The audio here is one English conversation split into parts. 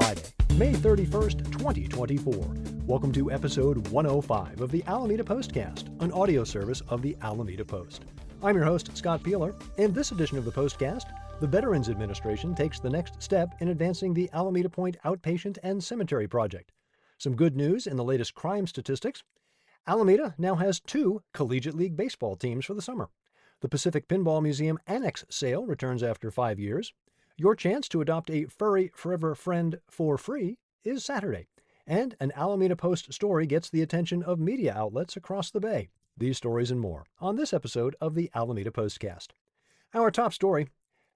Friday, May 31st, 2024. Welcome to episode 105 of the Alameda Postcast, an audio service of the Alameda Post. I'm your host, Scott Peeler. In this edition of the Postcast, the Veterans Administration takes the next step in advancing the Alameda Point Outpatient and Cemetery Project. Some good news in the latest crime statistics. Alameda now has 2 Collegiate League baseball teams for the summer. The Pacific Pinball Museum Annex sale returns after 5 years. Your chance to adopt a furry forever friend for free is Saturday. And an Alameda Post story gets the attention of media outlets across the Bay. These stories and more on this episode of the Alameda Postcast. Our top story.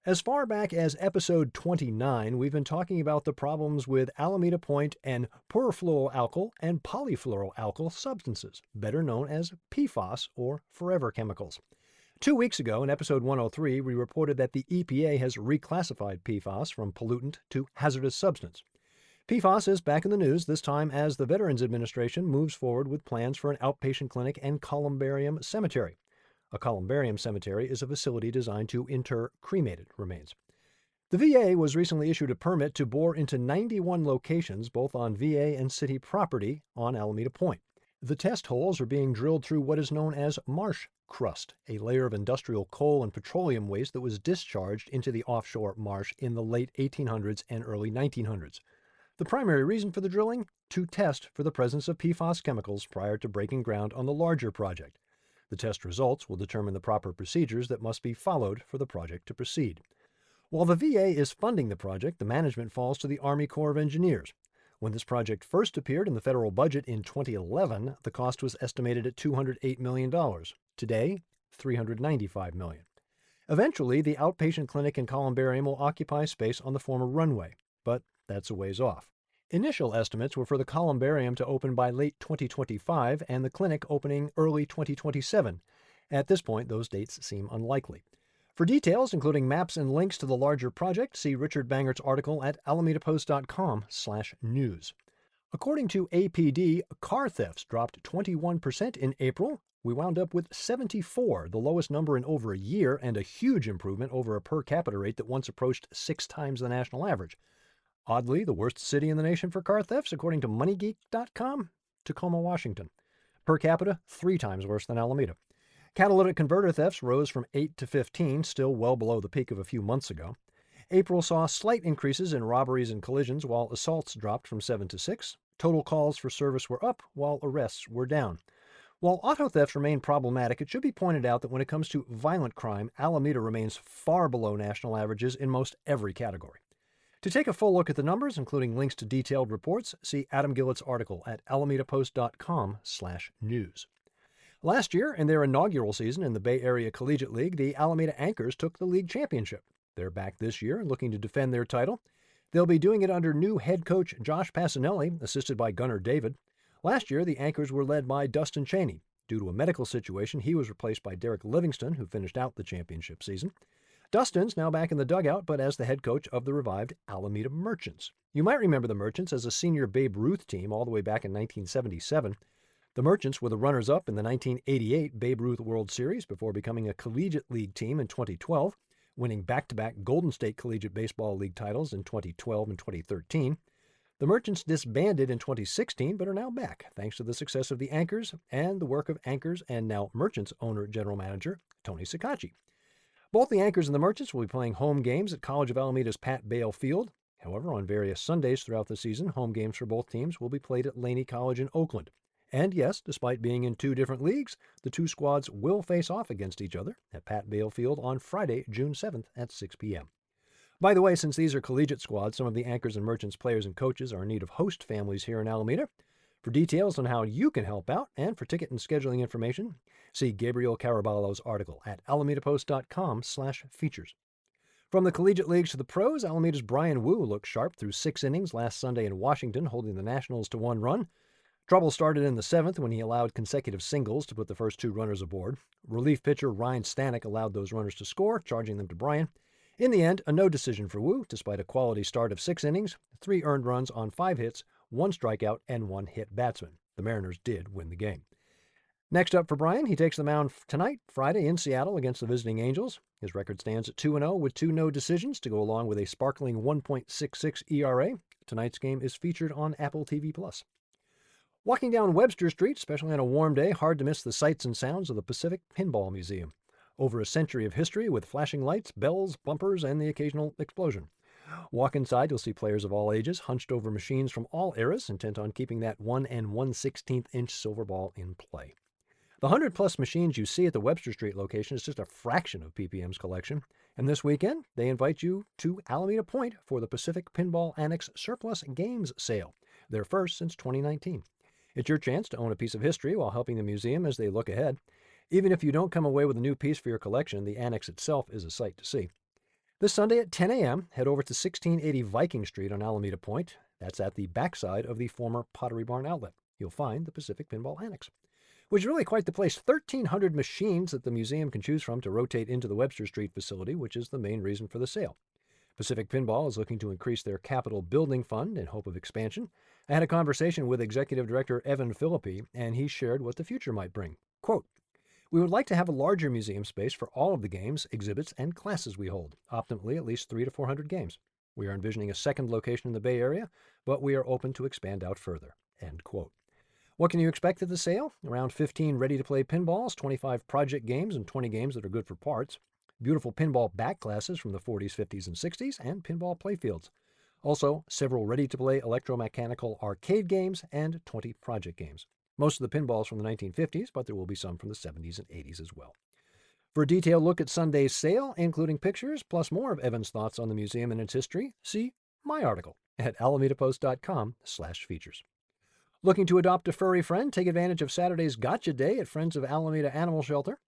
As far back as episode 29, we've been talking about the problems with Alameda Point and perfluoroalkyl and polyfluoroalkyl substances, better known as PFAS or forever chemicals. 2 weeks ago, in episode 103, we reported that the EPA has reclassified PFAS from pollutant to hazardous substance. PFAS is back in the news, this time as the Veterans Administration moves forward with plans for an outpatient clinic and columbarium cemetery. A columbarium cemetery is a facility designed to inter cremated remains. The VA was recently issued a permit to bore into 91 locations, both on VA and city property on Alameda Point. The test holes are being drilled through what is known as marsh crust, a layer of industrial coal and petroleum waste that was discharged into the offshore marsh in the late 1800s and early 1900s. The primary reason for the drilling? To test for the presence of PFAS chemicals prior to breaking ground on the larger project. The test results will determine the proper procedures that must be followed for the project to proceed. While the VA is funding the project, the management falls to the Army Corps of Engineers. When this project first appeared in the federal budget in 2011, the cost was estimated at $208 million. Today, $395 million. Eventually, the outpatient clinic and columbarium will occupy space on the former runway, but that's a ways off. Initial estimates were for the columbarium to open by late 2025 and the clinic opening early 2027. At this point, those dates seem unlikely. For details, including maps and links to the larger project, see Richard Bangert's article at alamedapost.com/news. According to APD, car thefts dropped 21% in April. We wound up with 74, the lowest number in over a year, and a huge improvement over a per capita rate that once approached 6 times the national average. Oddly, the worst city in the nation for car thefts, according to MoneyGeek.com, Tacoma, Washington. Per capita, 3 times worse than Alameda. Catalytic converter thefts rose from 8 to 15, still well below the peak of a few months ago. April saw slight increases in robberies and collisions, while assaults dropped from 7 to 6. Total calls for service were up, while arrests were down. While auto thefts remain problematic, it should be pointed out that when it comes to violent crime, Alameda remains far below national averages in most every category. To take a full look at the numbers, including links to detailed reports, see Adam Gillett's article at alamedapost.com/news. Last year, in their inaugural season in the Bay Area Collegiate League, the Alameda Anchors took the league championship. They're back this year and looking to defend their title. They'll be doing it under new head coach Josh Passanelli, assisted by Gunnar David. Last year, the Anchors were led by Dustin Cheney. Due to a medical situation, he was replaced by Derek Livingston, who finished out the championship season. Dustin's now back in the dugout, but as the head coach of the revived Alameda Merchants. You might remember the Merchants as a senior Babe Ruth team all the way back in 1977. The Merchants were the runners-up in the 1988 Babe Ruth World Series before becoming a Collegiate League team in 2012, winning back-to-back Golden State Collegiate Baseball League titles in 2012 and 2013. The Merchants disbanded in 2016 but are now back, thanks to the success of the Anchors and the work of Anchors and now Merchants owner-general manager Tony Sacacci. Both the Anchors and the Merchants will be playing home games at College of Alameda's Pat Bale Field. However, on various Sundays throughout the season, home games for both teams will be played at Laney College in Oakland. And yes, despite being in 2 different leagues, the 2 squads will face off against each other at Pat Bale Field on Friday, June 7th at 6 p.m. By the way, since these are collegiate squads, some of the Anchors and Merchants players and coaches are in need of host families here in Alameda. For details on how you can help out and for ticket and scheduling information, see Gabriel Caraballo's article at alamedapost.com/features. From the collegiate leagues to the pros, Alameda's Brian Wu looked sharp through 6 innings last Sunday in Washington, holding the Nationals to 1 run. Trouble started in the 7th when he allowed consecutive singles to put the first 2 runners aboard. Relief pitcher Ryan Stanek allowed those runners to score, charging them to Brian. In the end, a no decision for Wu, despite a quality start of 6 innings, 3 earned runs on 5 hits, 1 strikeout, and 1 hit batsman. The Mariners did win the game. Next up for Brian, he takes the mound tonight, Friday, in Seattle against the visiting Angels. His record stands at 2-0 with 2 no decisions to go along with a sparkling 1.66 ERA. Tonight's game is featured on Apple TV+. Walking down Webster Street, especially on a warm day, hard to miss the sights and sounds of the Pacific Pinball Museum. Over a century of history with flashing lights, bells, bumpers, and the occasional explosion. Walk inside, you'll see players of all ages hunched over machines from all eras, intent on keeping that 1 1/16 inch silver ball in play. The 100-plus machines you see at the Webster Street location is just a fraction of PPM's collection, and this weekend they invite you to Alameda Point for the Pacific Pinball Annex Surplus Games Sale, their first since 2019. It's your chance to own a piece of history while helping the museum as they look ahead. Even if you don't come away with a new piece for your collection, the annex itself is a sight to see. This Sunday at 10 a.m., head over to 1680 Viking Street on Alameda Point. That's at the backside of the former Pottery Barn outlet. You'll find the Pacific Pinball Annex, which is really quite the place. 1,300 machines that the museum can choose from to rotate into the Webster Street facility, which is the main reason for the sale. Pacific Pinball is looking to increase their capital building fund in hope of expansion. I had a conversation with Executive Director Evan Philippi, and he shared what the future might bring. Quote, "We would like to have a larger museum space for all of the games, exhibits, and classes we hold, optimally at least 300 to 400 games. We are envisioning a second location in the Bay Area, but we are open to expand out further." End quote. What can you expect at the sale? Around 15 ready-to-play pinballs, 25 project games, and 20 games that are good for parts. Beautiful pinball back classes from the 40s, 50s, and 60s, and pinball playfields. Also, several ready-to-play electromechanical arcade games and 20 project games. Most of the pinballs from the 1950s, but there will be some from the 70s and 80s as well. For a detailed look at Sunday's sale, including pictures, plus more of Evan's thoughts on the museum and its history, see my article at alamedapost.com/features. Looking to adopt a furry friend? Take advantage of Saturday's Gotcha Day at Friends of Alameda Animal Shelter.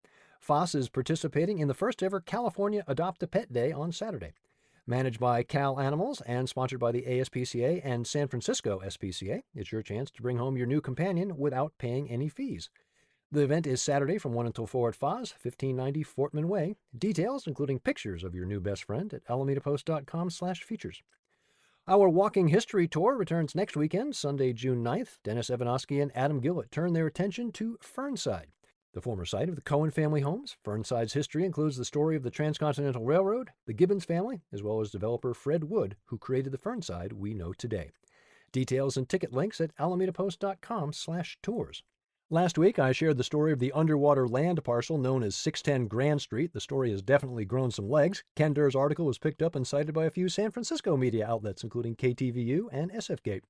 FOSS is participating in the first ever California Adopt a Pet Day on Saturday. Managed by Cal Animals and sponsored by the ASPCA and San Francisco SPCA, it's your chance to bring home your new companion without paying any fees. The event is Saturday from 1 until 4 at FOSS, 1590 Fortman Way. Details, including pictures of your new best friend, at alamedapost.com/features. Our Walking History Tour returns next weekend, Sunday, June 9th. Dennis Evanosky and Adam Gillett turn their attention to Fernside, the former site of the Cohen family homes. Fernside's history includes the story of the Transcontinental Railroad, the Gibbons family, as well as developer Fred Wood, who created the Fernside we know today. Details and ticket links at alamedapost.com/tours. Last week, I shared the story of the underwater land parcel known as 610 Grand Street. The story has definitely grown some legs. Ken Durr's article was picked up and cited by a few San Francisco media outlets, including KTVU and SFGate.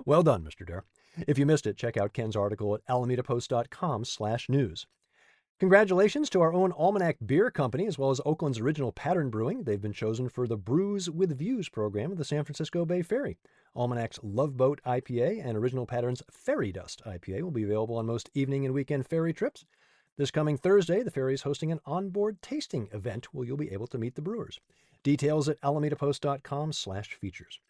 Well done, Mr. Durr. If you missed it, check out Ken's article at alamedapost.com/news. Congratulations to our own Almanac Beer Company, as well as Oakland's Original Pattern Brewing. They've been chosen for the Brews with Views program of the San Francisco Bay Ferry. Almanac's Love Boat IPA and Original Pattern's Ferry Dust IPA will be available on most evening and weekend ferry trips. This coming Thursday, the ferry is hosting an onboard tasting event where you'll be able to meet the brewers. Details at alamedapost.com/features.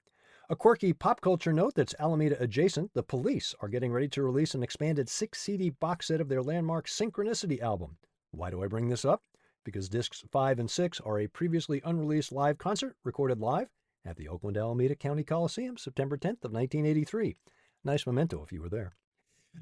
A quirky pop culture note that's Alameda adjacent: the Police are getting ready to release an expanded 6-CD box set of their landmark Synchronicity album. Why do I bring this up? Because discs 5 and 6 are a previously unreleased live concert recorded live at the Oakland Alameda County Coliseum, September 10th of 1983. Nice memento if you were there.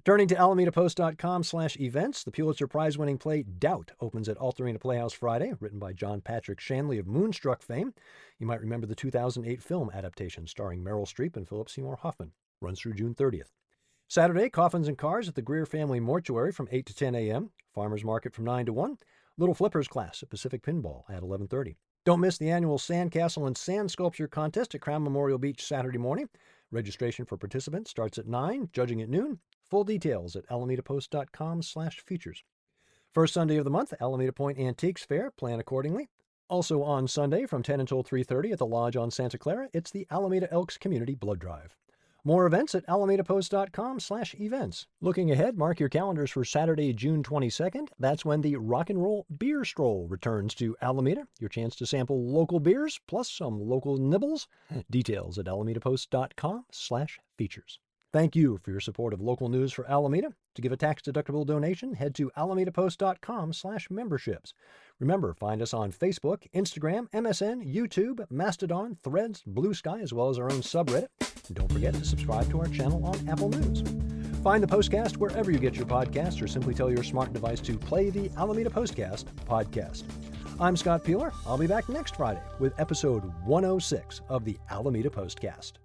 Turning to alamedapost.com/events, the Pulitzer Prize-winning play Doubt opens at Altarena Playhouse Friday, written by John Patrick Shanley of Moonstruck fame. You might remember the 2008 film adaptation starring Meryl Streep and Philip Seymour Hoffman. Runs through June 30th. Saturday, Coffins and Cars at the Greer Family Mortuary from 8 to 10 a.m., Farmers Market from 9 to 1, Little Flippers class at Pacific Pinball at 11:30. Don't miss the annual Sandcastle and Sand Sculpture Contest at Crown Memorial Beach Saturday morning. Registration for participants starts at 9, judging at noon. Full details at alamedapost.com/features. First Sunday of the month, Alameda Point Antiques Fair. Plan accordingly. Also on Sunday from 10 until 3:30 at the Lodge on Santa Clara, it's the Alameda Elks Community Blood Drive. More events at alamedapost.com/events. Looking ahead, mark your calendars for Saturday, June 22nd. That's when the Rock and Roll Beer Stroll returns to Alameda. Your chance to sample local beers plus some local nibbles. Details at alamedapost.com/features. Thank you for your support of local news for Alameda. To give a tax-deductible donation, head to alamedapost.com/memberships. Remember, find us on Facebook, Instagram, MSN, YouTube, Mastodon, Threads, Blue Sky, as well as our own subreddit. And don't forget to subscribe to our channel on Apple News. Find the Postcast wherever you get your podcasts, or simply tell your smart device to play the Alameda Postcast podcast. I'm Scott Peeler. I'll be back next Friday with episode 106 of the Alameda Postcast.